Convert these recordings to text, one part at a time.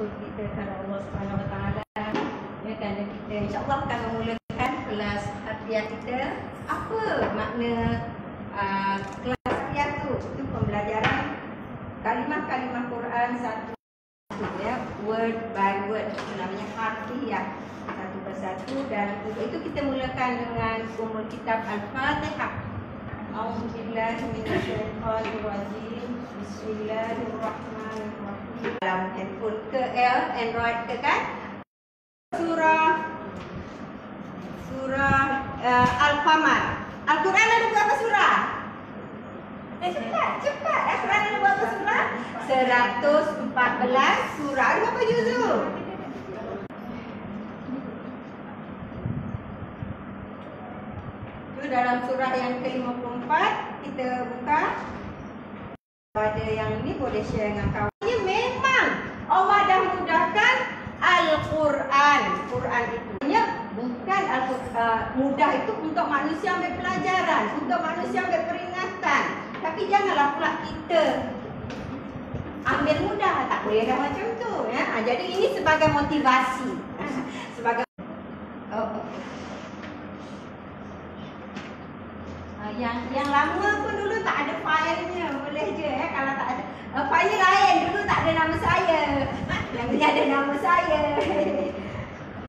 bersyukur kita kepada Allah Subhanahu Wa Taala. Ya, kerana kita insya-Allah akan memulakan kelas hafizah kita. Apa makna kelas hafizah tu? Itu pembelajaran kalimah-kalimah Quran satu ya, word by word, namanya harfiah satu persatu. Dan untuk itu kita mulakan dengan umul kitab Al-Fatihah. A'udzubillahi minasyaitonirrajim. Bismillahirrahmanirrahim. Dalam handphone ke Android ke kan? Surah Al-Qamar. Al-Quran ada berapa surah? Cepat. Al-Quran ada berapa surah? 114 surah. Ada berapa juzuk? Itu dalam surah yang ke-54 kita buka. Pada yang ni boleh share dengan kawan. Ini memang Allah dah mudahkan Al-Quran. Quran itu bukan mudah itu untuk manusia ambil pelajaran, untuk manusia ambil peringatan. Tapi janganlah pula kita ambil mudah, tak boleh dah macam tu ya. Jadi ini sebagai motivasi. Sebagai yang lama pun dulu tak ada filenya, boleh je ya. Kalau tak ada file lain dulu tak ada nama saya. Yang ni ada nama saya.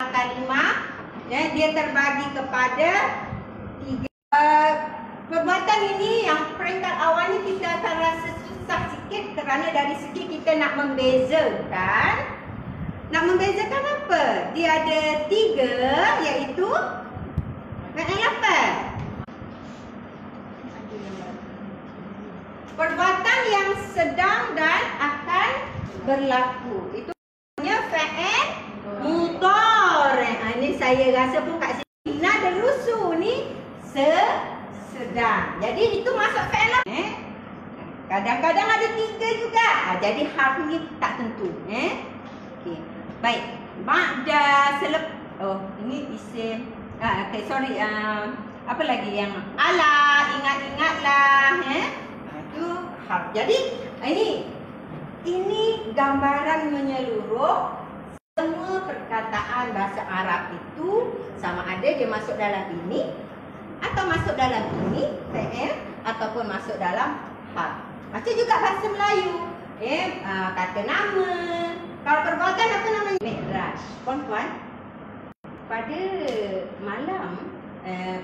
Kalimah ya, dia terbagi kepada 3 perbuatan ini. Yang peringkat awalnya kita akan rasa susah sikit kerana dari segi kita nak membezakan. Nak membezakan apa? Dia ada 3, iaitu apa? Perbuatan yang sedang dan akan berlaku. Itu namanya fa'il mudhari'. Ini saya rasa pun kat sini ada rusuh ni sedang. Jadi itu masuk fa'il. Kadang-kadang ada 3 juga. Jadi harf ni tak tentu. Okey. Baik. Ba'da ini isim. Okay, sorry. Apa lagi yang ala, ingat-ingatlah. Itu harf. Jadi ini gambaran menyeluruh semua perkataan bahasa Arab itu, sama ada dia masuk dalam ini atau masuk dalam ini fi'il ataupun masuk dalam harf. Macam juga bahasa Melayu. Kata nama. Kalau perbuatan apa namanya? Mi'raj. Puan-puan, pada malam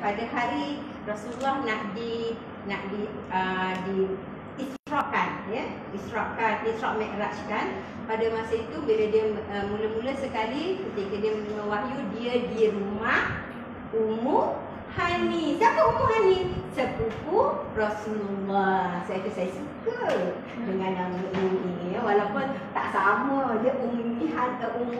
pada hari Rasulullah nak di Isra'kan ya, Isra' Mi'raj kan. Pada masa itu bila dia mula-mula sekali ketika dia menerima wahyu, dia di rumah Ummu Hani. Siapa Ummu Hani? Sepupu Rasulullah. Saya suka dengan nama ini ya. Walaupun tak sama, dia Ummu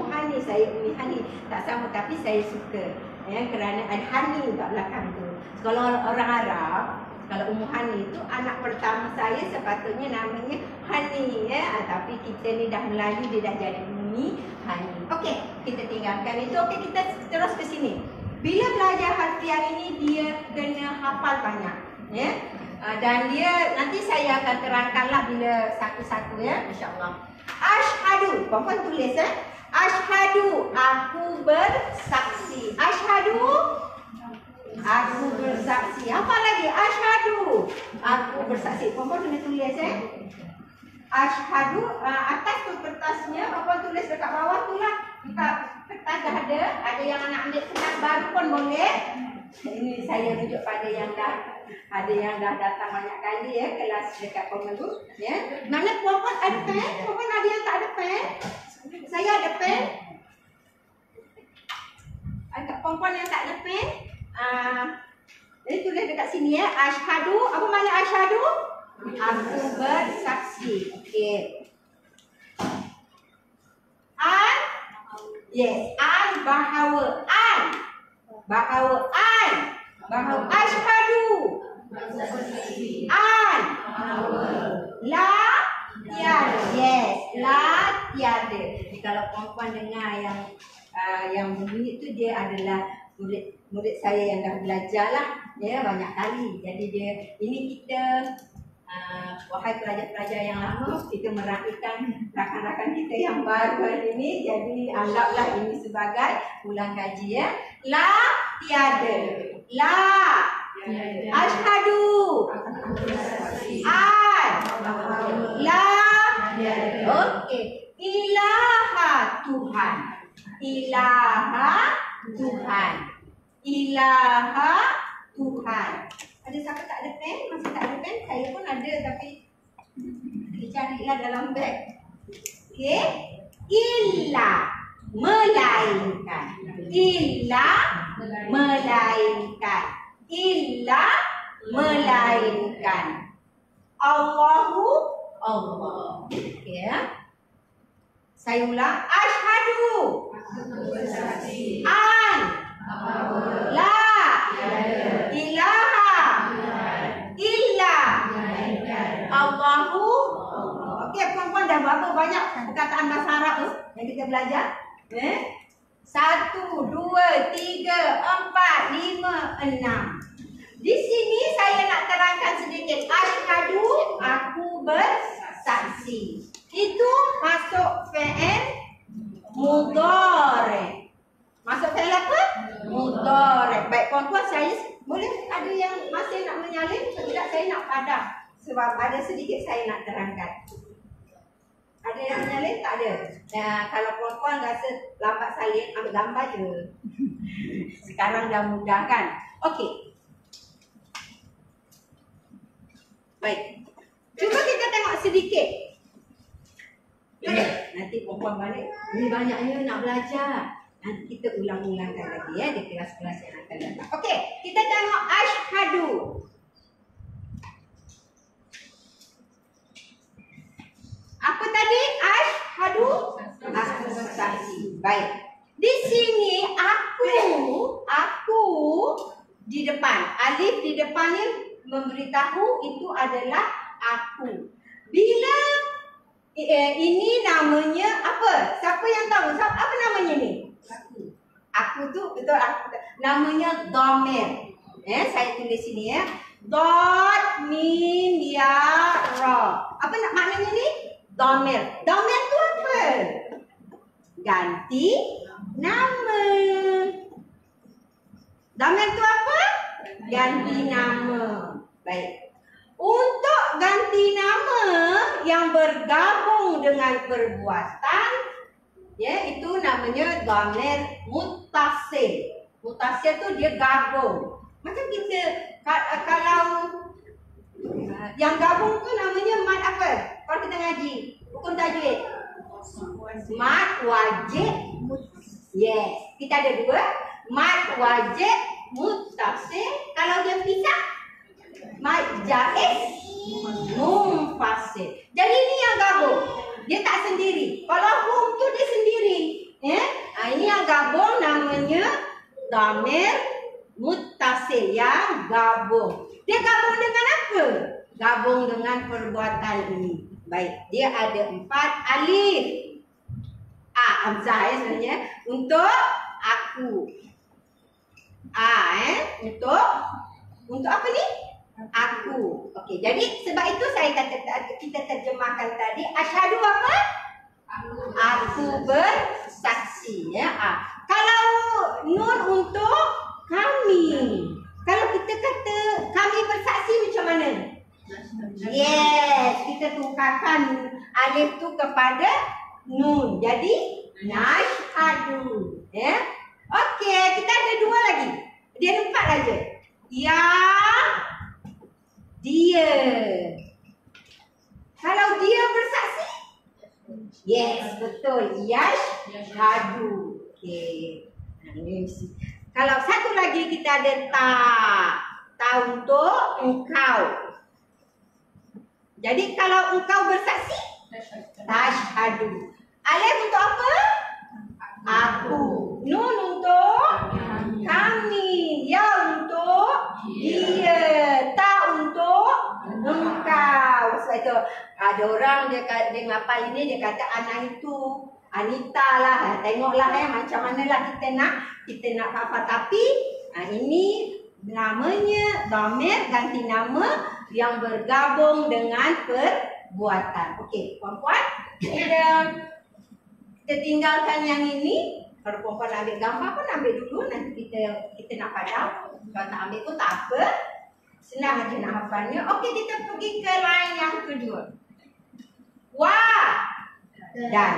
Hani, saya Ummu Hani. Tak sama tapi saya suka ya, kerana ada Hani kat belakang tu. Kalau orang Arab, kalau Ummu Hani itu anak pertama saya, sepatutnya namanya Hani ya. Tapi kita ni dah Melayu, dia dah jadi Ummi Hani. Okey, kita tinggalkan itu. Okey, kita terus ke sini. Bila belajar harfiah ini dia kena hafal banyak ya. Dan dia nanti saya akan terangkanlah bila satu-satu ya, insya-Allah. Asyhadu, puan tulis Asyhadu, aku bersaksi. Asyhadu, aku bersaksi. Apa lagi? Asyhadu, aku bersaksi. Puan kena tulis Asyhadu, atas tu kertasnya, puan tulis dekat bawah tu lah. Kertas dah ada yang nak ambil senang baru pun boleh. Ini saya rujuk pada yang dah datang banyak kali ya, kelas dekat Pemelu ya. Mana puan ada pen? Puan ada yang tak ada pen? Saya ada pen. Agak puan yang tak ada pen, jadi tulis dekat sini ya. Asyhadu, apa makna asyhadu? Aku bersaksi. Okey. Yes, bahawa asyhadu la tiada. Yes, la tiada. Jadi kalau perempuan dengar yang bunyi itu, dia adalah murid saya yang dah belajar lah ya, banyak kali. Jadi dia ini kita Wahai pelajar-pelajar yang lama, kita meraihkan rakan-rakan kita yang baru hari ini. Jadi anggaplah ini sebagai ulang kaji ya. La tiada. La asyhadu. An. La. Okey. Ilaha Tuhan. Ilaha Tuhan. Ilaha Tuhan. Ada siapa tak ada pen? Masih tak ada pen? Saya pun ada tapi carilah dalam beg. Okey. Illa melainkan. Illa melainkan. Illa melainkan. Allahu Allah. Okey ya. Saya ulang. Asyhadu an la ilaha illa Allahu. Okey, puan-puan dah berapa banyak perkataan bahasa Arab tu yang kita belajar? 1, 2, 3, 4, 5, 6. Di sini saya nak terangkan sedikit. Asyhadu, aku bersaksi. Itu masuk fi'il mudhari'. Masuk fi'il apa? Mudhari'. Baik puan-puan, saya boleh ada yang masih nak menyalin? Kalau tidak saya nak padam. Sebab ada sedikit saya nak terangkan. Ada yang menyalin? Tak ada. Nah, kalau puan-puan rasa lambat salin, ambil gambar je. Sekarang dah mudah kan? Okey. Baik. Cuba kita tengok sedikit. Nanti puan-puan balik. Ini banyaknya nak belajar. Nanti kita ulang-ulangkan lagi ya di kelas-kelas yang akan datang. Okey, kita tengok asyhadu. Apa tadi? Asyhadu, aku bersaksi. Baik. Di sini aku di depan. Alif di depan ni memberitahu itu adalah aku. Bila ini namanya apa? Siapa yang tahu? Apa namanya ni? Aku tu betul aku. Namanya dhamir. Saya tulis sini ya. Dot mim ya ra. Apa nak maknanya ni? Dhamir. Dhamir tu apa? Ganti nama. Dhamir tu apa? Ganti nama. Baik. Untuk ganti nama yang bergabung dengan perbuatan, ya itu namanya dhamir muttasil. Muttasil tu dia gabung. Macam kita kalau yang gabung tu namanya mad apa? Kalau kita ngaji hukum tajwid, mad wajib. Yes, kita ada dua, mad wajib muttasil. Kalau dia pisah, mad jaiz munfasil. Jadi ini yang gabung. Dia tak sendiri. Kalau hum tu dia sendiri. Ini yang gabung namanya dhamir muttasil, yang gabung. Dia gabung dengan apa? Gabung dengan perbuatan ini. Baik, dia ada 4 alif. Hamzah ya sebenarnya. Untuk aku. Untuk apa ni? Aku. Okey, jadi sebab itu saya kata kita terjemahkan tadi asyhadu apa? Aku bersaksi ya. Kalau nun untuk kami. Kalau kita kata kami bersaksi macam mana? Yes, kita tukarkan alif tu kepada nun. Jadi nashhadu ya. Okey, kita ada 2 lagi. Dia ada 4 aja. Ya, dia. Kalau dia bersaksi? Yes, betul. Yashhadu. Okey. Kalau satu lagi kita ada ta. Ta untuk engkau. Jadi kalau engkau bersaksi, tashhadu. Alif untuk apa? Aku. Nun untuk kami. Ya untuk dia. Ta untuk engkau. Sebab itu ada orang dia ngapal ini, dia kata anak itu Anita lah. Tengoklah macam manalah kita nak apa. Tapi ini namanya dhamir ganti nama yang bergabung dengan perbuatan. Okey, puan-puan, kita tinggalkan yang ini. Kalau puan-puan ambil gambar pun ambil dulu, nanti kita nak padam. Kalau tak ambil pun tak apa. Senang aja nak hafalnya. Okey, kita pergi ke line yang kedua. Dan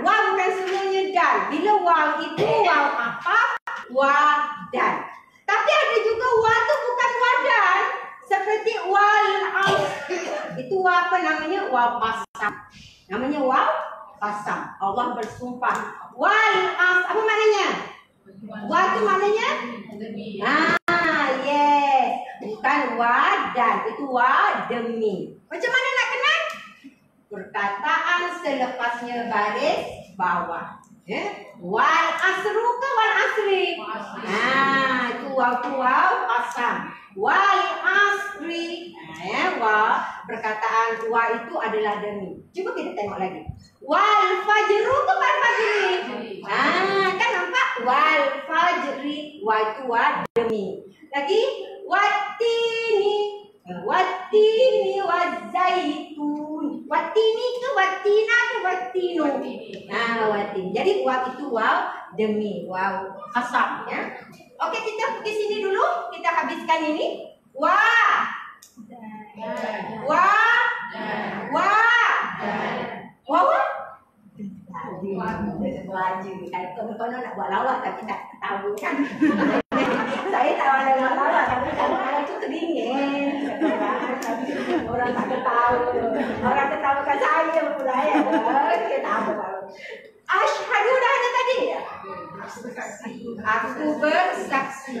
bukan semuanya dan. Bila waw itu waw apa? Dan. Tapi ada juga waw tu bukan wadan. Seperti wal asr. Itu waw apa namanya? Waw qasam. Namanya waw qasam. Allah bersumpah. Wal asr. Apa maknanya? Waw tu maknanya? Yes. Bukan wadan. Itu waw demi. Macam mana nak kenal? Perkataan selepasnya baris bawah. Wal asru ke wal asri? Itu waw qasam. Wal asri. Perkataan wa itu adalah demi. Cuba kita tengok lagi. Wal fajru ke wal fajri? Kan nampak? Wal fajri. Wa itu wa demi. Lagi Wattini wazaitun. Wattini ke wattina ke wattinu? Wattin. Jadi waw itu waw demi, waw qasam ya. Okey, kita pergi sini dulu. Kita habiskan ini. Wah. Konon nak buat lawak tapi tak tahu kan. Saya tak ada buat lawak tapi kadang-kadang itu teringin. Orang tak tahu. Orang ketawakan saya pula ya. Kita tak tahu. Asyhadu dah ada tadi. Aku bersaksi.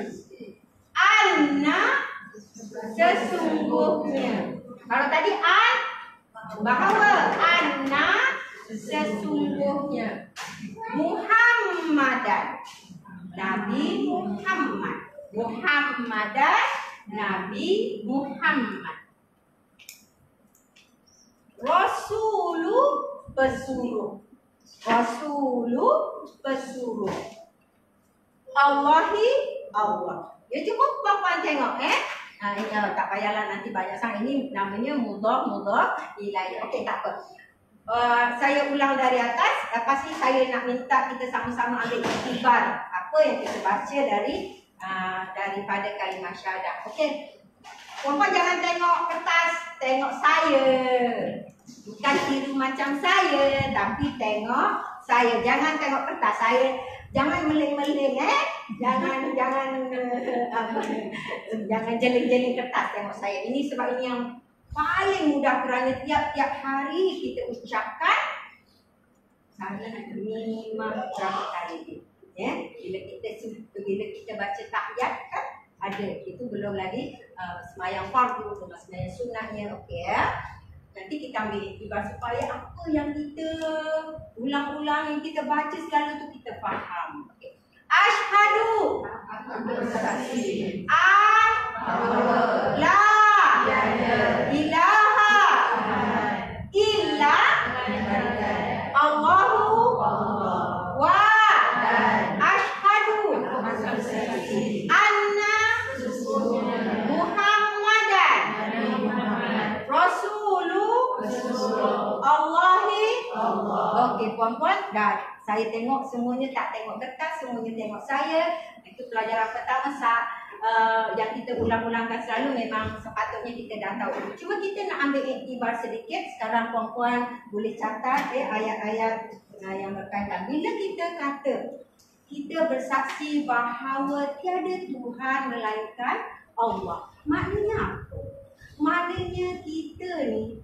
Anna sesungguhnya. Kalau tadi bahawa anna sesungguhnya Muhammadan Nabi Muhammadan Nabi Muhammad Rasulu pesuruh Allahi Allah. Ya cukup puan-puan tengok tak payahlah nanti banyak sang. Ini namanya mudhaf ilaih. Okey, tak apa. Saya ulang dari atas. Lepas ni saya nak minta kita sama-sama ambil iktibar apa yang kita baca daripada kalimah syahadah. Okey. Puan-puan jangan tengok kertas, tengok saya. Bukan tiru macam saya, tapi tengok saya. Jangan tengok kertas saya. Jangan meling-meling Jangan jeling-jeling kertas tengok saya. Ini sebab ini yang paling mudah kerana tiap-tiap hari kita ucapkan saya minimum berapa kali bila kita baca tahiyat kan ada, itu belum lagi semayang fardu, semayang sunnahnya. Okey ya. Nanti kita ambil iktibar supaya apa yang kita ulang-ulang yang kita baca selalu tu kita faham. Okey. Asyhadu bersaksi la ilaha illa Allahu wa asyhadu anna Muhammadan Rasulullah Allahi. Okey puan-puan, dah saya tengok semuanya, tak tengok kertas, semuanya tengok saya. Itu pelajaran pertama yang kita ulang-ulangkan selalu, memang sepatutnya kita dah tahu. Cuma kita nak ambil iktibar sedikit. Sekarang puan-puan boleh catat ayat-ayat yang berkaitan. Bila kita kata kita bersaksi bahawa tiada Tuhan melainkan Allah, maknanya apa? Maknanya kita ni,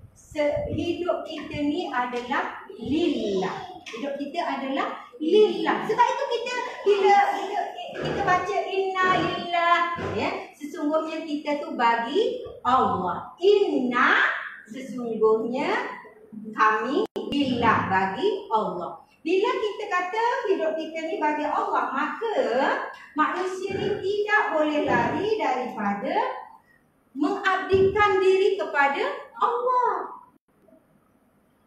hidup kita ni adalah lillah. Hidup kita adalah lillah. Sebab itu kita kita baca inna lillah ya. Sesungguhnya kita tu bagi Allah. Inna sesungguhnya kami lillah bagi Allah. Bila kita kata hidup kita ni bagi Allah, maka manusia ni tidak boleh lari daripada mengabdikan diri kepada Allah.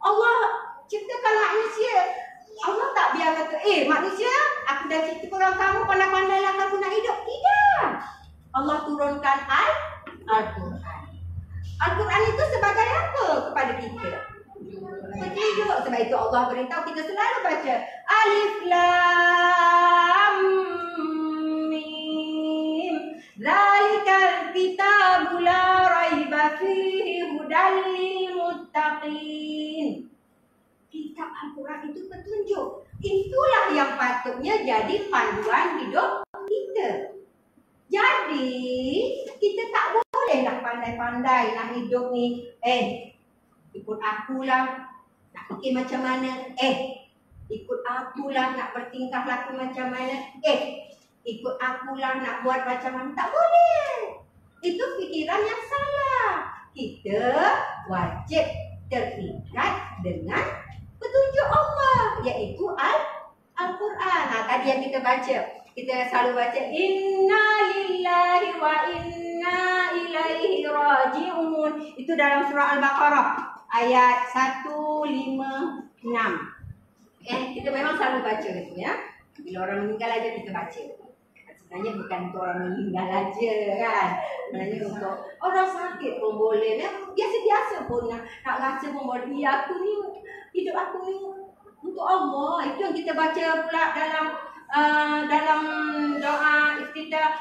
Allah ciptakan manusia. Allah tak biar kata, manusia, aku dah ciptakan kamu, pandai-pandailah kamu nak hidup. Tidak. Allah turunkan Al-Quran. Al-Quran itu sebagai apa kepada kita? Petunjuk. Sebab itu Allah beritahu kita selalu baca Alif Lam Mim. Zalikal kitabu la raiba fihi hudal lil muttaqin. Kitab Al-Quran itu petunjuk. Itulah yang patutnya jadi panduan hidup kita. Jadi kita tak boleh nak pandai-pandai nak hidup ni. Ikut akulah nak fikir macam mana. Ikut akulah nak bertingkah laku macam mana. Ikut akulah nak buat macam mana. Tak boleh. Itu fikiran yang salah. Kita wajib terikat dengan petunjuk Allah, iaitu Al-Quran. Tadi yang kita baca, kita selalu baca Inna lillahi wa inna ilaihi raji'un. Itu dalam surah Al-Baqarah ayat 156. Kita memang selalu baca itu ya. Bila orang meninggal aja kita baca. Sebenarnya bukan untuk orang meninggal aja kan. Sebenarnya untuk orang sakit pun boleh. Biasa-biasa pun nak rasa pun boleh. Aku ni, hidup aku ni untuk Allah. Itu yang kita baca pula dalam doa iftitah.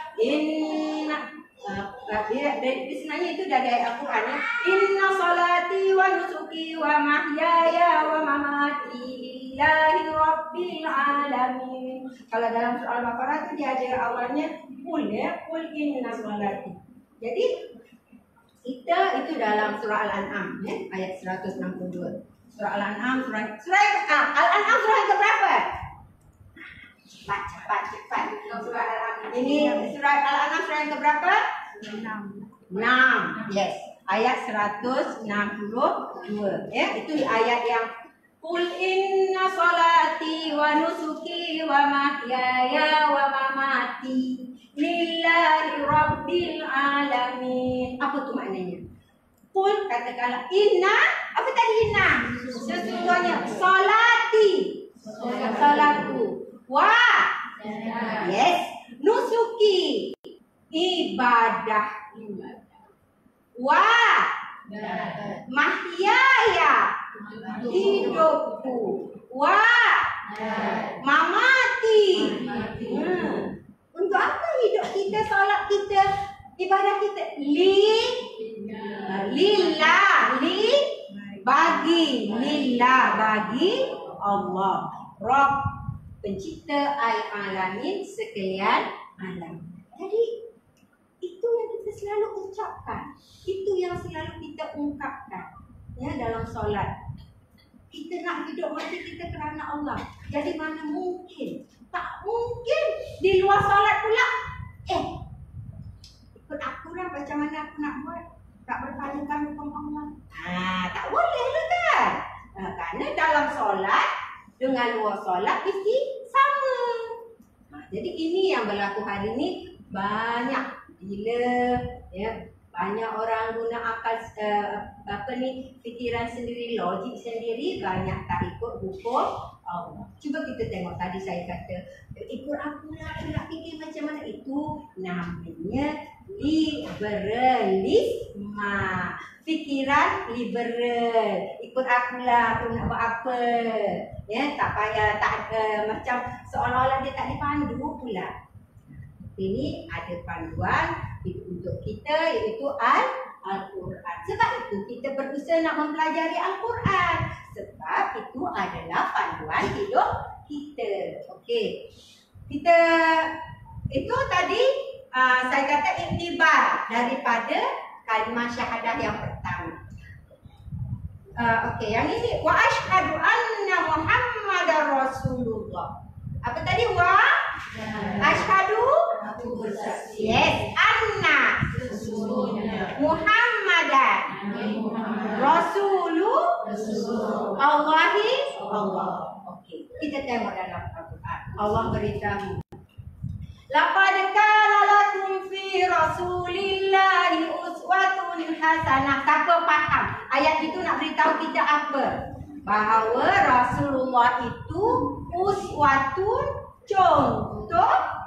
Sebenarnya itu dari ayat Al-Quran ya. Inna salati wa nusuki wa mahyaya wa mamati lillahi rabbil alamin. Kalau dalam surah Al-Baqarah itu dia ada awalnya Qul inna salati. Jadi kita itu dalam surah Al-An'am ya, ayat 162. Surah Al-An'am surah Al-An'am surah yang keberapa? Cepat. Surah Al-An'am. Ini surah Al-An'am surah yang keberapa? 6. Yes. Ayat 162 ya, itu ayat yang Qul inna salati wa nusuki wa mahyaya wa mamati lillahi rabbil alamin. Apa tu maknanya? Qul, katakanlah inna, apa tadi inna? Sesungguhnya salati, salatku, wa, yes, nusuki, ibadah, wa, mahyaya, hidupku, wa, mamati. Untuk apa hidup kita, salat kita, ibadah kita? Lillah, bagi Allah, Rabb, pencipta al-alamin, sekalian alam. Jadi itu yang kita selalu ucapkan, itu yang selalu kita ungkapkan ya dalam solat. Kita nak hidup mati kita kerana Allah. Jadi mana mungkin? Tak mungkin di luar solat pula. Ikut aku lah macam mana aku nak buat. Tak berpadukan hukum Allah. Tak boleh lah kan? Kerana dalam solat dengan luar solat mesti sama. Jadi ini yang berlaku hari ini banyak. Bila ya banyak orang guna akal fikiran sendiri, logik sendiri, banyak tak ikut hukum Allah. Cuba kita tengok tadi saya kata ikut aku lah, nak fikir macam mana. Itu namanya liberalisme. Fikiran liberal. Ikut aku lah, aku nak buat apa. Ya, tak payah, macam seolah-olah dia tak dipandu pula. Ini ada panduan untuk kita, iaitu Al-Quran. Sebab itu kita berusaha nak mempelajari Al-Quran. Sebab itu adalah panduan hidup kita. Okey. Kita itu tadi saya kata iktibar daripada kalimah syahadah yang pertama. Okey, yang ini wa asyhadu anna Muhammadar Rasulullah. Apa tadi wa? Asyhadu. Yes, anna Muhammadan Allahi Allah. Okey, kita tengok dalam Al-Quran. Allah beritahu, laqad kana lakum fi Rasulillahi uswatun hasanah. Siapa faham? Ayat itu nak beritahu kita apa? Bahawa Rasulullah itu uswatun, contoh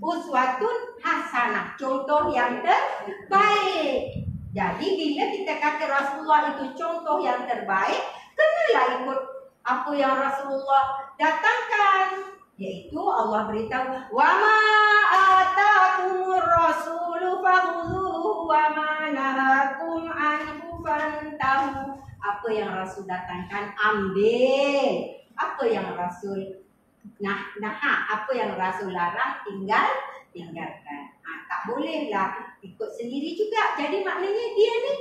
uswatun hasanah, contoh yang terbaik. Jadi bila kita kata Rasulullah itu contoh yang terbaik, kenalah ikut apa yang Rasulullah datangkan. Yaitu Allah beritahu, wa ma atakumur rasulu fakhudhuhu wa ma nahakum anhu fantahu. Apa yang Rasul datangkan, ambil. Apa yang Rasul apa yang Rasul larang, tinggalkan. Tak bolehlah ikut sendiri juga. Jadi maknanya dia ni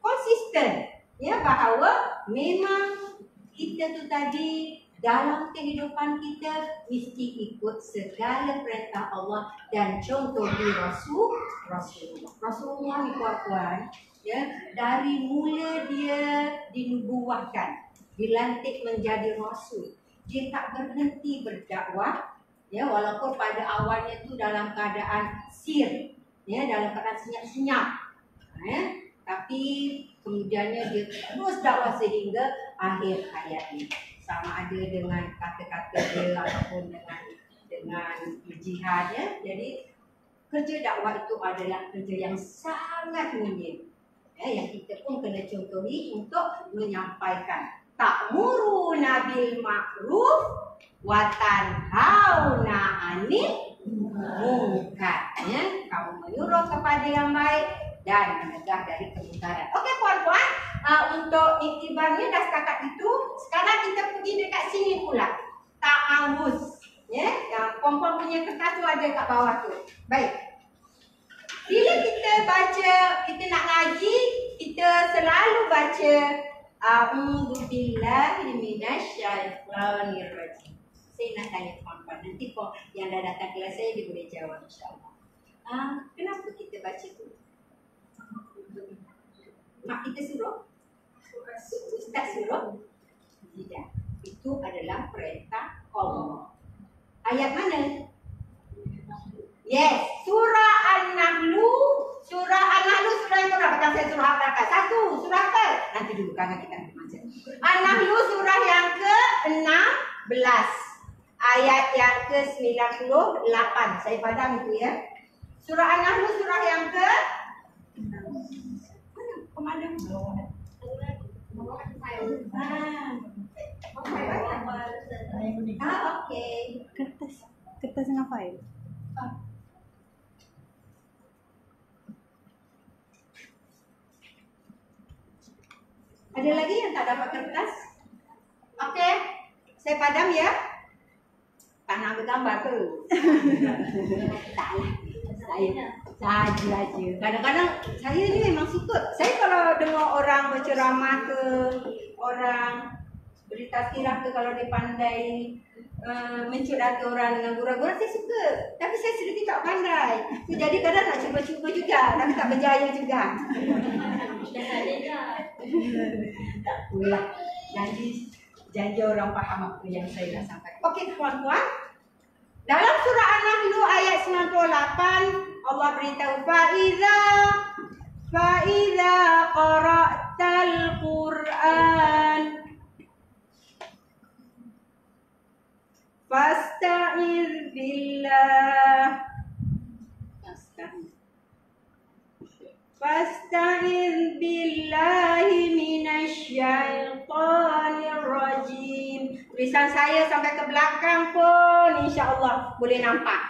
konsisten, ya, bahawa memang kita tu tadi dalam kehidupan kita mesti ikut segala perintah Allah dan contoh di Rasulullah. Rasulullah ni puan-puan, ya, dari mula dia dinubuahkan, dilantik menjadi rasul, dia tak berhenti berdakwah, ya, walaupun pada awalnya tu dalam keadaan sir, ya, dalam keadaan senyap-senyap, ya, tapi kemudiannya dia terus dakwah sehingga akhir hayatnya. Sama ada dengan kata-kata dia ataupun dengan jihad, ya. Jadi kerja dakwah itu adalah kerja yang sangat mulia, ya, yang kita pun kena contohi untuk menyampaikan ta'muruna bil ma'ruf wa tanhauna 'anil munkar, ya. Kamu menyuruh kepada yang baik dan mencegah dari kemungkaran. Okey puan-puan, untuk iktibarnya dah setakat itu. Sekarang kita pergi dekat sini pula, ta'awuz, ya. Yang puan-puan punya kertas tu ada kat bawah tu. Baik. Bila kita baca, kita nak ngaji, kita selalu baca a'udzubillahi minasyaitonirrajim. Saya nak tanya puan-puan, nanti yang dah datang kelas saya dia boleh jawab insya-Allah. Kenapa kita baca tu? Mak kita suruh? Ustaz suruh? Tidak. Itu adalah perintah Allah. Ayat mana? Yes, surah An-Nahlu. Surah An-Nahlu surah yang berapa? Kan saya surah apa? Satu, surah apa? Nanti dulu kakak kita baca. An-Nahlu surah yang ke-16. Ayat yang ke-98. Saya padam itu, ya. Surah An-Nahlu surah yang ke mana? Okey. Kertas dengan fail. Ada lagi yang tak dapat kertas? Okey. Saya padam, ya. Tak nak ambil gambar tu. Taklah. Saya saja. Kadang-kadang saya ni memang suka. Saya kalau dengar orang berceramah ke, orang beri tazkirah ke, kalau dia pandai mencurahkan orang dengan gurau-gurau, saya suka. Tapi saya sedikit tak pandai. Jadi kadang nak cuba-cuba juga, tapi tak berjaya juga. Tak apalah. Janji orang faham apa yang saya nak sampaikan. Okey puan-puan. Dalam surah An-Nahlu ayat 98, Allah beritahu Fa'iza qara'tal Qur'an fasta'iz billah Fasta'iz billahi minasyaitonir rajim. Tulisan saya sampai ke belakang pun insya-Allah boleh nampak.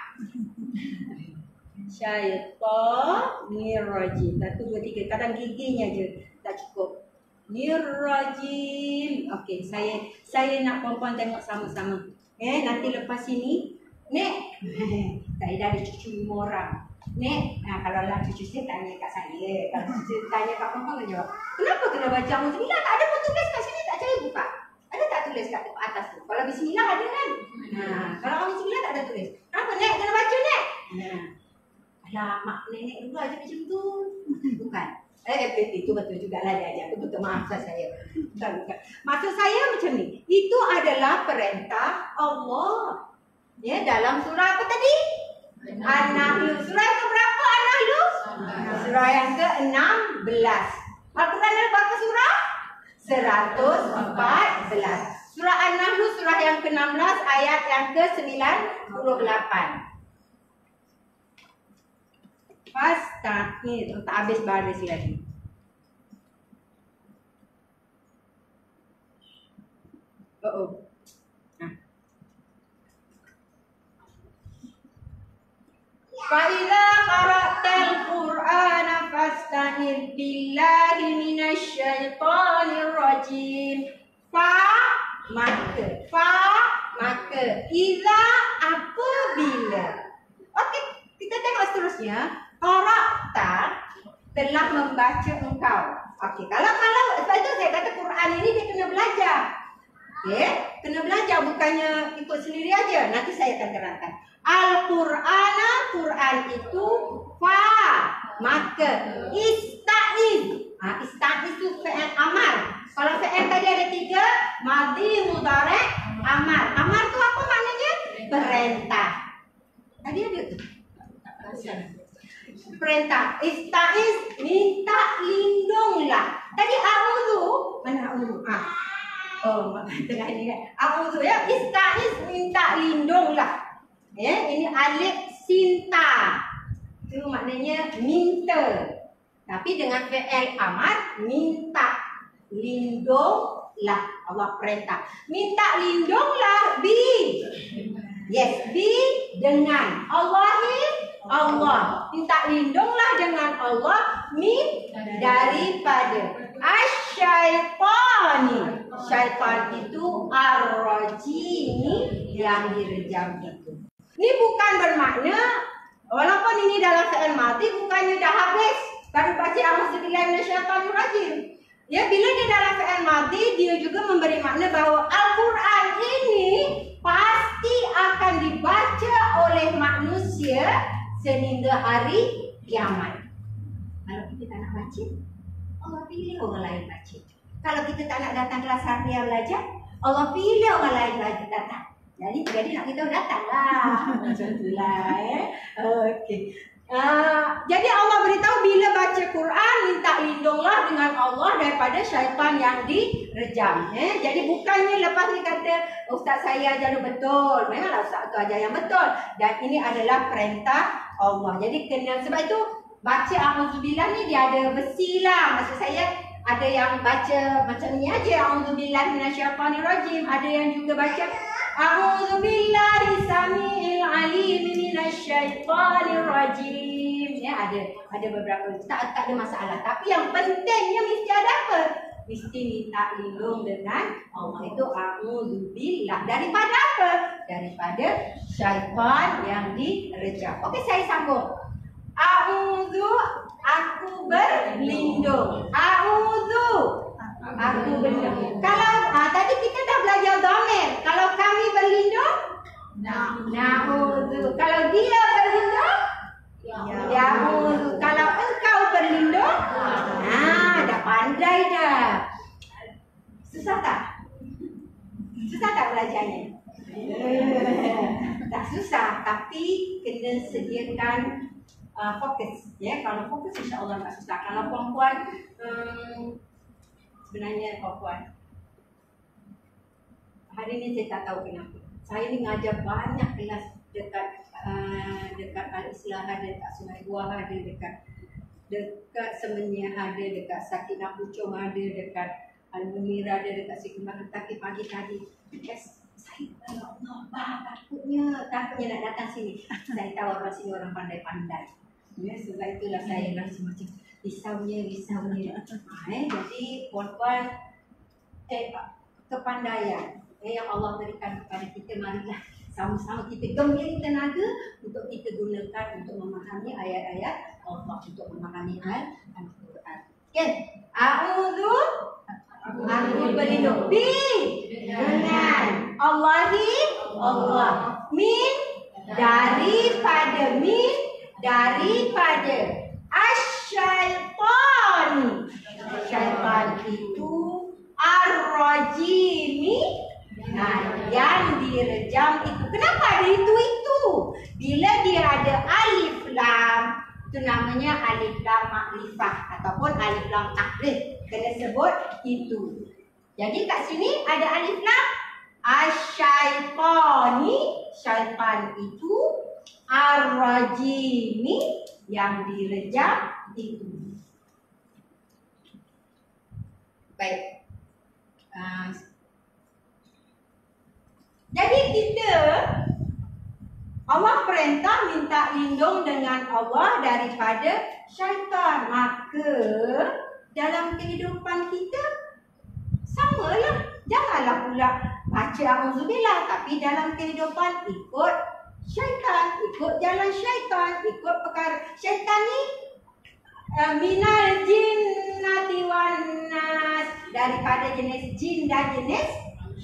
Syaitonir rajim. 1, 2, 3. Kadang giginya je tak cukup. Nirrajim. Okey, saya nak puan-puan tengok sama-sama. Nanti lepas ini, Nek. Saya dah ada cucu 5 orang. Nek, kalau lah cucu saya tanya kat saya. Kalau cucu tanya kat puan-puan jawab. Kenapa kena baca Bismillah? Tak ada pun tulis kat sini, tak saya buka. Ada tak tulis kat atas tu? Kalau Bismillah ada kan? Kalau Bismillah tak ada tulis. Kenapa Nek kena baca Nek? Alah, mak nenek dulu aja macam tu. Bukan. Itu betul jugalah dia ajar. Itu betul, maaf saya. Bukan. Maksud saya macam ni. Itu adalah perintah Allah. Ya, dalam surah apa tadi? An-Nahlu. Surah yang berapa An-Nahlu? Surah yang ke-16. Al-Quran ada berapa surah? 114. Surah An-Nahlu surah yang ke-16 ayat yang ke-98. Fasta'id. Tak habis baris lagi. Oh. Fa'idha qara'tal Qur'ana fasta'id billahi minasyaitonir rajim. Maka idza apabila. Okey, kita tengok seterusnya. Qara'ta telah membaca engkau. Okey, kalau sebab itu saya kata Quran ini dia kena belajar. Okey, kena belajar, bukannya ikut sendiri aja. Nanti saya akan terangkan. Al-Qur'ana, Quran itu maka ista'iz. Ista'iz itu fi'il amar. Kalau fi'il tadi ada 3, madhi, mudhari', amar. Amar itu apa maknanya? Perintah. Tadi ada tu. Perintah. Ista'iz, minta lindunglah. Tadi a'udzu, mana a'udzu? Tengah ini kan. A'udzu ya, ista'iz, minta lindunglah. Ya, ini alif sinta. Itu maknanya minta. Tapi dengan fi'il amar, minta lindunglah. Allah perintah. Minta lindunglah Yes, dengan Allah. Minta lindunglah dengan Allah daripada asyaitani. Syaitan itu ar-rajimi, yang direjam itu. Ini bukan bermakna walaupun ini dalam fi'il madhi bukannya dah habis baru baca a'udzubillahi minasyaitonir rajim. Ya, bila dia dalam fi'il madhi dia juga memberi makna bahawa Al-Quran ini pasti akan dibaca oleh manusia sehingga hari kiamat. Kalau kita tak nak baca, Allah pilih orang lain baca. Kalau kita tak nak datang kelas harian belajar, Allah pilih orang lain belajar datang. Jadi nak kita datanglah. Macam itulah ya. Okey. Jadi Allah beritahu bila baca Quran minta lindunglah dengan Allah daripada syaitan yang direjam. Jadi bukannya lepas ni kata ustaz saya ajar betul. Memanglah ustaz tu ajar yang betul. Dan ini adalah perintah Allah. Jadi kena, sebab itu baca a'udzubillah ni dia ada besi lah. Maksud saya ada yang baca macam ni aja, a'udzubillahi minasyaitonir rajim. Ada yang juga baca a'udzubillahi samiil alim minasyaitonir rajim. Ya, ada beberapa, tak ada masalah. Tapi yang pentingnya mesti ada apa? Mesti minta lindung dengan Allah. Itu a'udzubillah. Daripada apa? Daripada syaitan yang direjam. Okey, saya sambung. A'udzu, aku berlindung. A'udzu, aku berlindung. Kalau tadi kita dah belajar dhamir. Kalau kami berlindung, na'udzu. Kalau dia berlindung, ya'udzu. Kalau engkau berlindung, dah pandai dah. Susah tak? Susah tak belajarnya? Tak susah, tapi kena sediakan fokus, ya. Kalau fokus insya-Allah tak susah. Kalau perempuan sebenarnya perempuan hari ini saya tak tahu kenapa. Saya ni ngajar banyak kelas dekat Al-Islah ada, dekat Sungai Buah ada, dekat Semenyih ada, dekat Sakinah Pucung ada, dekat Al-Munira ada, dekat Sikimah Taki pagi tadi. Yes. Saya Allah, takutnya nak datang sini. Saya tahu orang sini orang pandai-pandai. Ya, sebab itulah saya rasa macam risaunya. Jadi puan-puan kepandaian yang Allah berikan kepada kita, marilah sama-sama kita gembira tenaga untuk kita gunakan untuk memahami ayat-ayat Allah, untuk memahami Al-Quran. Okey, a'udzu, aku berlindung dengan Allah, daripada asyaitan. Syaitan itu ar-rajimi, yang direjam itu. Kenapa ada itu? Bila dia ada alif lam, itu namanya alif lam makrifah ataupun alif lam takrif. Kena sebut itu. Jadi kat sini ada alif lam asyaitani, syaitan itu Ar-rajimi, yang direjam itu. Baik. Jadi kita, Allah perintah minta lindung dengan Allah daripada syaitan. Maka dalam kehidupan kita samalah. Janganlah pula baca auzubillah, tapi dalam kehidupan ikut syaitan, ikut jalan syaitan, ikut perkara syaitan ni minal jinnati wan nas, daripada jenis jin dan jenis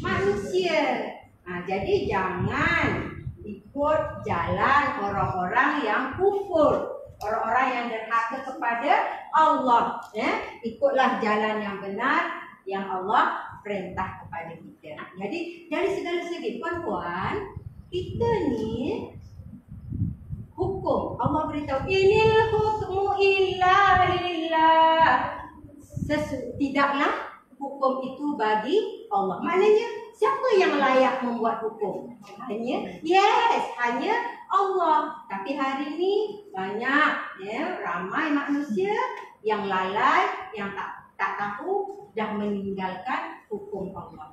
manusia. Jadi jangan ikut jalan orang-orang yang kufur, orang-orang yang derhaka kepada Allah. Ikutlah jalan yang benar yang Allah perintah kepada kita. Jadi dari segala segi, puan-puan, kita ni hukum Allah beritahu, inil hukmu illa lillah. Tidaklah hukum itu bagi Allah. Maknanya siapa yang layak membuat hukum? Hanya Allah. Tapi hari ini banyak ramai manusia yang lalai, yang tak tahu, dah meninggalkan hukum Allah.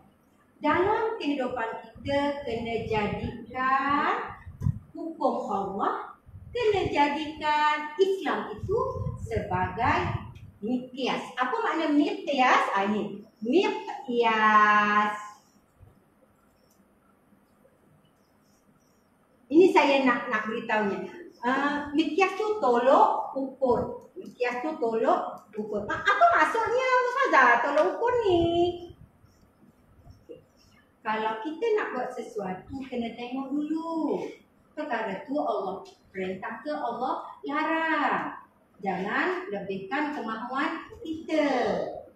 Dalam kehidupan kita kena jadikan hukum Allah, kena jadikan Islam itu sebagai miqyas. Apa makna miqyas? Ini miqyas. Ini saya nak beritahunya. Miqyas tu tolok ukur. Miqyas tu tolok ukur. Apa maksudnya Ustazah tolok ukur ni? Kalau kita nak buat sesuatu, kena tengok dulu. Perkara tu Allah perintah ke Allah larang. Jangan lebihkan kemahuan kita.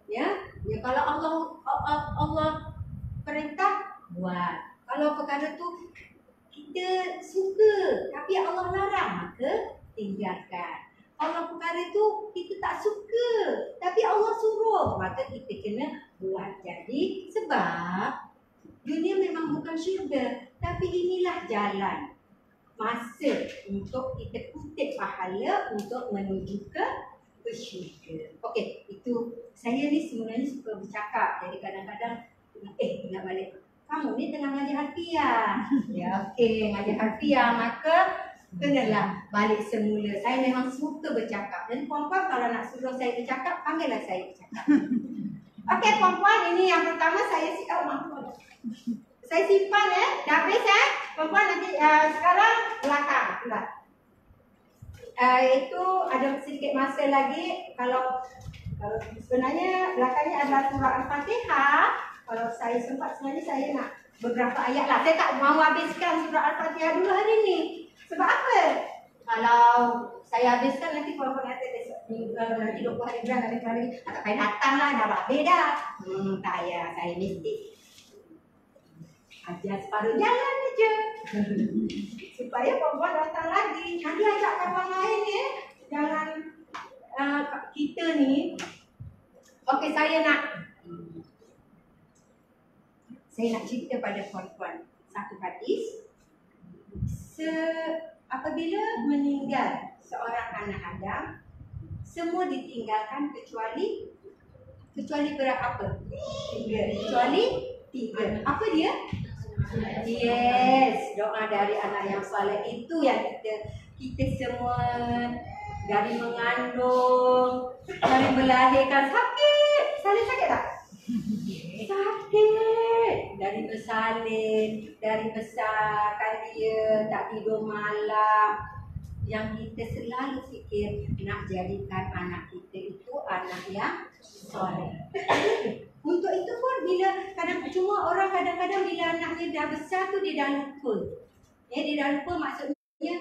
Ya, kalau Allah perintah, buat. Kalau perkara tu kita suka tapi Allah larang, maka tinggalkan. Kalau perkara itu kita tak suka tapi Allah suruh, maka kita kena buat. Jadi sebab dunia memang bukan syurga, tapi inilah jalan masa untuk kita kutip pahala untuk menuju ke syurga. Okey, itu saya ni sebenarnya suka bercakap. Jadi kadang-kadang ingat balik, kamu ni tengah ngajar harfiah. Ya, okey, ngajar harfiah, maka kenalah balik semula. Saya memang suka bercakap. Dan puan-puan kalau nak suruh saya bercakap, panggillah saya bercakap. Okey puan-puan, ini yang pertama saya saya simpan dah habis puan-puan. Nanti sekarang belakang pula. Itu ada sedikit masa lagi. Kalau sebenarnya belakangnya adalah surah Al-Fatihah. Kalau saya sempat sebenarnya saya nak beberapa ayat lah. Saya tak mahu habiskan surah Al-Fatihah dulu hari ni. Sebab apa? Kalau saya habiskan nanti puan-puan kata nanti 20 hari bulan nanti tak payah datang lah, dah habis dah. Tak payah, saya mesti ajar separuh jalan aja. Supaya puan-puan datang lagi. Nanti ajak kawan lain Jangan kita ni. Okey, saya nak cerita pada puan-puan satu hadis. Apabila meninggal seorang anak Adam, semua ditinggalkan kecuali berapa? 3. Kecuali 3. Apa dia? Yes, doa dari anak yang saleh itu yang kita semua dari mengandung, dari melahirkan sakit. Saleh sakit tak? Sakit. Dari bersalin, dari besarkan dia, tak tidur malam. Yang kita selalu fikir nak jadikan anak kita itu anak yang soleh. Untuk itu pun cuma orang kadang-kadang bila anaknya dah besar tu dia dah lupa. Dia dah lupa, maksudnya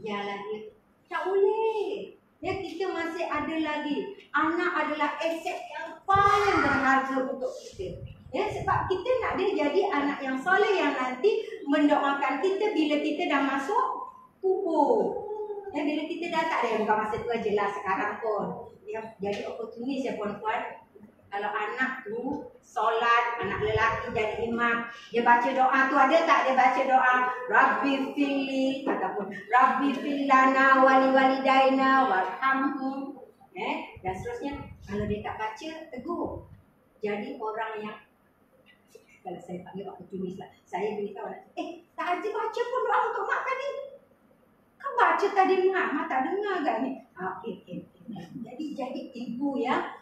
biarlah dia. Tak boleh. Kita masih ada lagi. Anak adalah aset yang paling berharga untuk kita. Sebab kita nak dia jadi anak yang soleh yang nanti mendoakan kita bila kita dah masuk kubur. Bila kita dah tak ada, bukan masa tu aje lah, sekarang pun. Jadi oportunis puan-puan. Kalau anak tu solat, anak lelaki jadi imam, dia baca doa tu ada tak dia baca doa Rabbi fili ataupun Rabbi filana wali walidaina warhamhum dan seterusnya. Kalau dia tak baca, tegur. Jadi orang yang, kalau saya panggil oportunis lah, saya beritahu anak, tak ada baca pun doa untuk mak tadi. Kau baca tadi mak tak dengar kan ni? Okay. Jadi ibu yang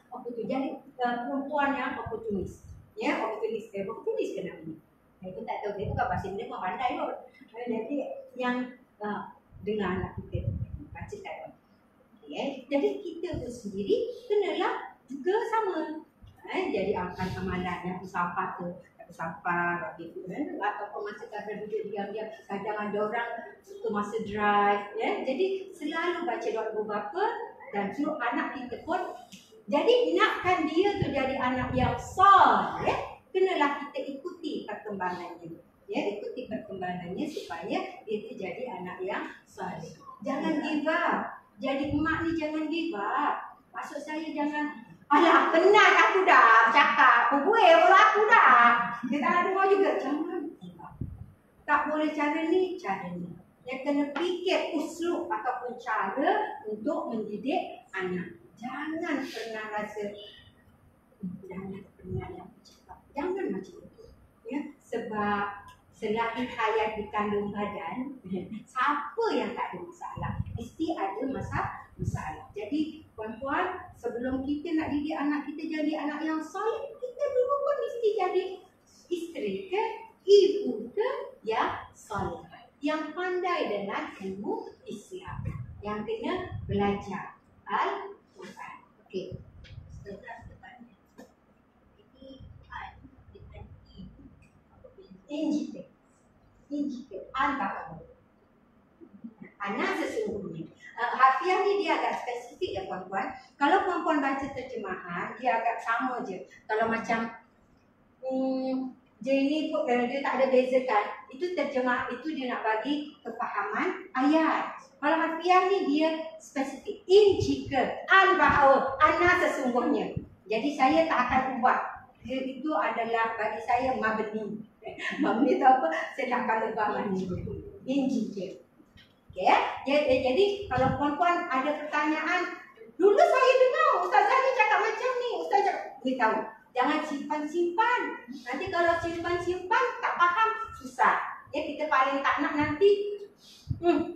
jadi perempuan yang oportunis. Ya, oportunis ke namanya? Saya pun tak tahu, dia bukan bahasa Indonesia, memang pandai pun. Jadi yang dengar anak kita baca tak. Jadi kita tu sendiri kenalah juga sama. Jadi amalan yang bersafar tu, bersafar gitu kan, ataupun masa kadang duduk diam-diam, kadang ada orang suka masa drive jadi selalu baca doa ibu bapa dan suruh anak kita pun. Jadi nakkan dia tu jadi anak yang soleh, kenalah kita ikuti perkembangannya. Ikuti perkembangannya supaya dia tu jadi anak yang soleh. Jangan give up. Jadi emak ni jangan give up. Maksud saya jangan, alah penat aku dah cakap, bubuih kalau aku dah. Dia tak nak dengar juga. Jangan give up. Tak boleh cara ni, cara ni. Dia kena fikir uslub ataupun cara untuk mendidik anak. Jangan pernah rasa jangan pernah yang cakap. Jangan macam itu. Sebab selagi hayat di kandung badan, siapa yang tak ada masalah? Mesti ada masalah. Jadi puan-puan, sebelum kita nak didik anak kita jadi anak yang soleh, kita dulu pun mesti jadi isteri ke, ibu ke yang soleh, yang pandai dengan ilmu Islam, yang kena belajar Al-Quran. Okey. Injil antara anak sesungguhnya. Hafiah ni dia agak spesifik ya puan-puan. Kalau puan-puan baca terjemahan, dia agak sama je. Kalau macam Jenny dia tak ada bezakan. Itu terjemah, itu dia nak bagi kefahaman ayat. Kalau hafiah ni dia spesifik. Injika, al-ba'u, anak sesungguhnya. Jadi saya tak akan ubah. Itu adalah bagi saya mabni. Mabni tu apa? Saya tak akan ubah mabni. Injika. Jadi kalau puan-puan ada pertanyaan, dulu saya dengar ustazah ni cakap macam ni, ustazah beritahu. Jangan simpan-simpan. Nanti kalau simpan-simpan tak faham, susah. Kita paling tak nak nanti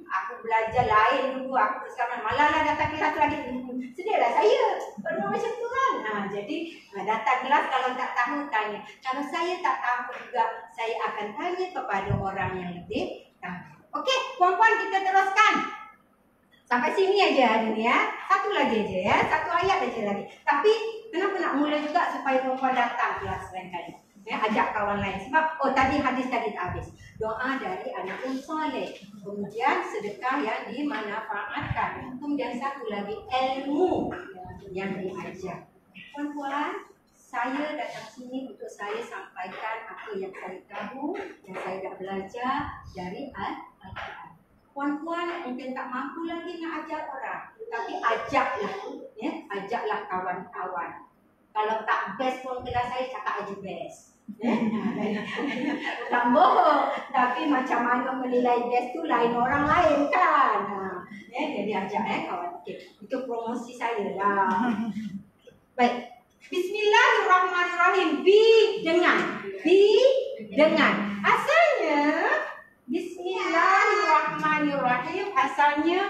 aku belajar lain dulu, aku sekarang malah datang kelas lagi. Sedihlah saya pernah macam tu kan. Jadi datang kelas kalau tak tahu tanya. Kalau saya tak tahu juga, saya akan tanya kepada orang yang lebih tahu. Okey, puan-puan kita teruskan. Sampai sini aja hari ni ya. Satu lagi aja ya. Satu ayat aja lagi. Tapi kenapa nak mula juga supaya puan-puan datang kelas lain kali. Ajak kawan lain. Sebab tadi hadis tadi tak habis. Doa dari anak yang soleh. Kemudian sedekah yang dimanfaatkan. Kemudian satu lagi ilmu yang diajar. Puan-puan, saya datang sini untuk saya sampaikan apa yang saya tahu, yang saya dah belajar dari Al-Quran. Puan-puan mungkin tak mampu lagi nak ajar orang, tapi ajaklah, ajaklah kawan-kawan. Kalau tak best pun kelas saya cakap aja best. Tak bohong, tapi macam mana menilai best tu lain orang lain kan. Jadi ajak kawan. Okay. Itu promosi saya lah. Baik. Bismillahirrahmanirrahim. Dengan. Asalnya Bismillahirrahmanirrahim. Asalnya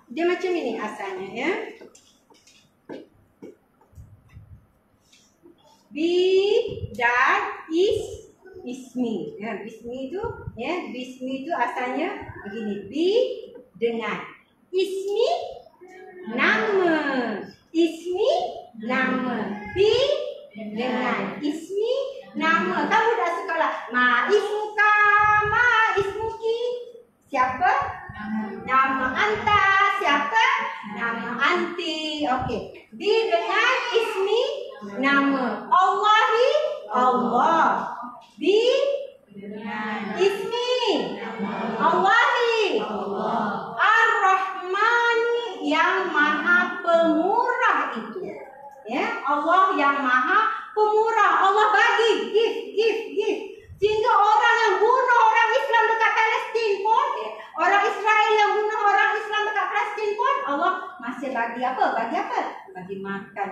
dia macam ini asalnya ya. Bi dan ismi. Bismi itu asalnya begini. Bi dengan. Ismi nama. Ismi nama. Bi dengan. Ismi nama. Kamu dah sekolah. Ma ismuka, ma ismuki. Siapa? Nama anta. Siapa? Nama anti. Okey. Bi dengan ismi nama. Allahi Allah. Bi dengan ismi Allahi Allah. Ar-Rahmani yang maha pemurah itu.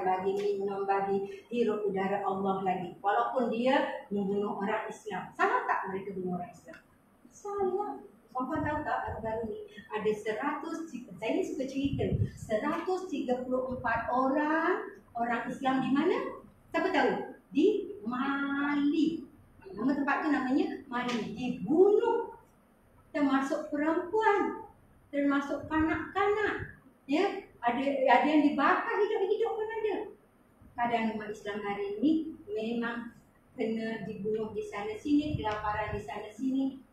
bagi minum, bagi hirup udara Allah lagi. Walaupun dia membunuh orang Islam. Salah tak mereka bunuh orang Islam? Salah. Puan tahu tak baru-baru ni ada 100, saya ni suka cerita, 134 orang Islam di mana? Siapa tahu? Di Mali. Nama tempat tu namanya Mali. Dibunuh. Termasuk perempuan, termasuk kanak-kanak. Ya, ada yang dibakar hidup-hidup pun ada. Kadang umat Islam hari ini memang kena dibunuh di sana sini, kelaparan di sana sini.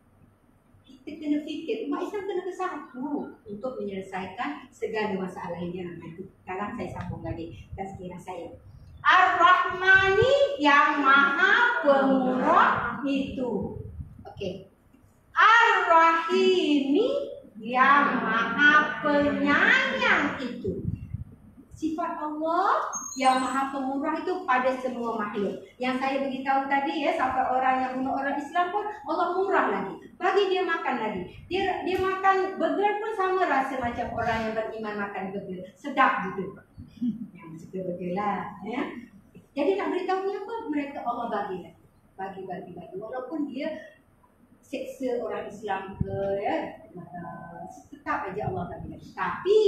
Kita kena fikir, umat Islam kena bersatu untuk menyelesaikan segala masalahnya. Sekarang saya sambung lagi tazkirah saya. Ar-Rahmani yang Maha Pemurah itu. Okey. Ar-Rahimi yang Maha Penyayang itu. Sifat Allah yang Maha Pemurah itu pada semua makhluk. Yang saya beritahu tadi ya, sampai orang yang bunuh orang Islam pun Allah murah lagi. Bagi dia makan lagi. Dia makan burger pun sama rasa macam orang yang beriman makan burger. Sedap gitu. Yang suka burger lah. Ya. Jadi nak beritahu ni apa? Mereka Allah bagi lagi. Bagi. Walaupun dia seksa orang Islam ke ya, tetap aja Allah bagi lagi. Tapi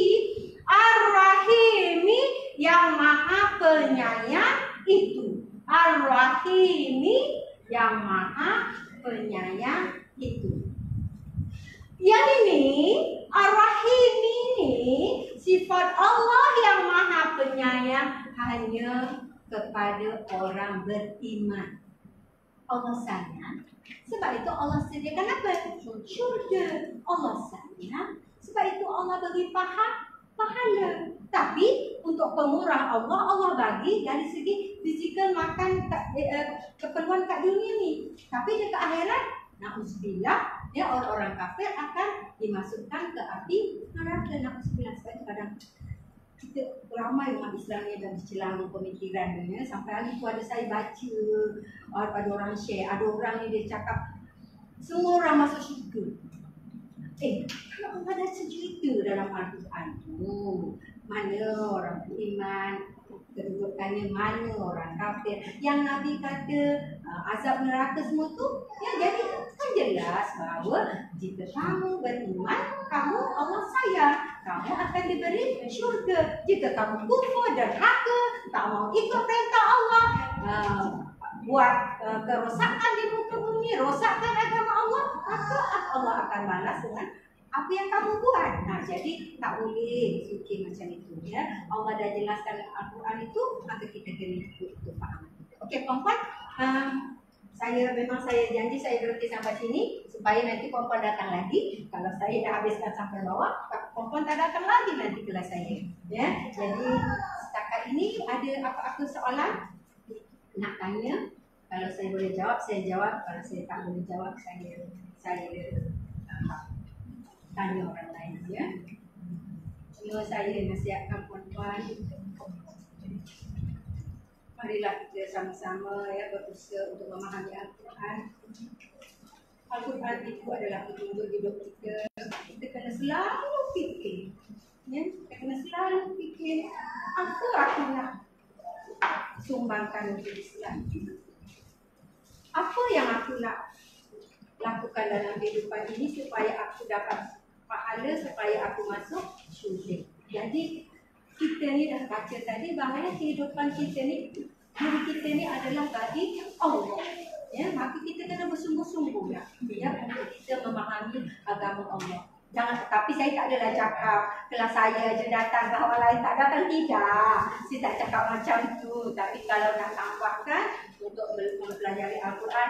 Ar-Rahimi yang Maha Penyayang itu. Ar-Rahimi yang Maha Penyayang itu. Yang ini Ar-Rahimi ini sifat Allah yang Maha Penyayang hanya kepada orang beriman. Allah sayang, sebab itu Allah sediakan apa? Syurga. Allah sayang, sebab itu Allah bagi pahala. Tapi untuk pemurah Allah bagi dari segi fizikal makan keperluan kat dunia ni. Tapi dekat akhirat, na'udzubillah, ya orang-orang kafir akan dimasukkan ke api neraka. Na'udzubillah. Sebab itu kadang kita ramai umat Islam ni dalam celang pemikiran ni ya. Sampai hari tu ada saya baca, ada orang share, ada orang ni dia cakap semua orang masuk syurga. Kalau Allah dah cerita dalam Al-Quran tu, mana orang beriman, kedudukannya mana orang kafir. Yang Nabi kata azab neraka semua tu, ya jadi kan jelas bahawa jika kamu beriman, kamu Allah sayang, kamu akan diberi syurga. Jika kamu kufur dan neraka, tak mau ikut perintah Allah, buat kerosakan di muka bumi, rosakkan agama Allah, maka Allah akan balas dengan apa yang kamu buat. Nah, jadi tak boleh fikir macam itu ya. Allah dah jelaskan Al-Quran itu, maka kita kena ikut itu faham. Okey puan-puan, saya janji saya berhenti sampai sini supaya nanti puan-puan datang lagi. Kalau saya dah habiskan sampai bawah, puan-puan tak datang lagi nanti kelas saya. Ya. Jadi setakat ini ada apa-apa soalan nak tanya? Kalau saya boleh jawab, saya jawab. Kalau saya tak boleh jawab, saya tanya orang lain ya. Cuma saya nasihatkan puan-puan, marilah kita sama-sama ya berusaha untuk memahami Al-Quran. Al-Quran itu adalah petunjuk hidup kita. Kita kena selalu fikir, ya. Kita kena selalu fikir apa aku nak sumbangkan untuk Islam. Apa yang aku nak lakukan dalam kehidupan ini supaya aku dapat pahala, supaya aku masuk syurga. Jadi kita ni dah baca tadi bahawa kehidupan kita ni, diri kita ni adalah bagi Allah. Ya, maka kita kena bersungguh-sungguh ya untuk kita memahami agama Allah. Jangan, tapi saya tak adalah cakap kelas saya je datang, bahawa lain tak datang, tidak. Saya tak cakap macam tu. Tapi kalau nak tambahkan untuk mempelajari Al-Quran,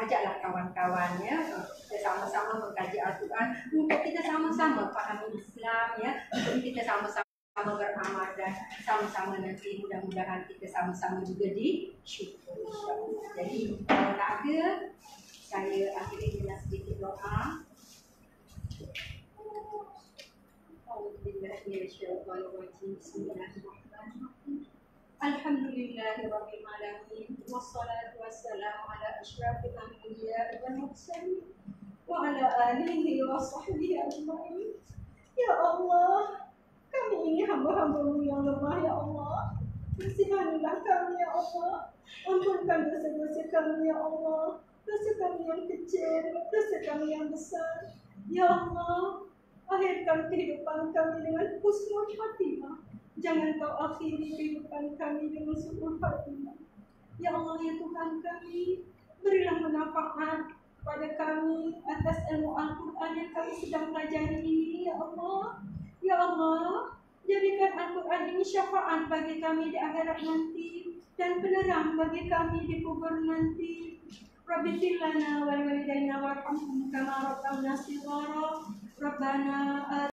ajaklah kawan-kawannya. Kita sama-sama mengkaji Al-Quran untuk kita sama-sama fahami Islam ya. Untuk kita sama-sama beramal dan sama-sama nanti mudah-mudahan kita sama-sama juga disyukur. Jadi kalau tak ada, saya akhiri dengan sedikit doa. Alhamdulillahirabbil alamin wassalatu wassalamu ala asyrafil anbiya'i wal mursalin wa ala alihi wa sahbihi ajma'in. Ya Allah, kami ini hamba-hamba-Mu yang lemah ya Allah. Kasihanilah kami ya Allah. Ampunkan dosa-dosa kami ya Allah. Dosa kami yang kecil, dosa kami yang besar. Ya Allah, akhirkan kehidupan kami dengan husnul khatimah. Jangan kau akhiri kehidupan kami dengan su'ul khatimah. Ya Allah, ya Tuhan kami, berilah manfaat pada kami atas ilmu Al-Quran yang kami sedang pelajari ini, ya Allah. Ya Allah, jadikan Al-Quran ini syafaat bagi kami di akhirat nanti dan penerang bagi kami di kubur nanti. Rabbi lana wal walidayna warhamhum kama rabbawna shighara. Rabbana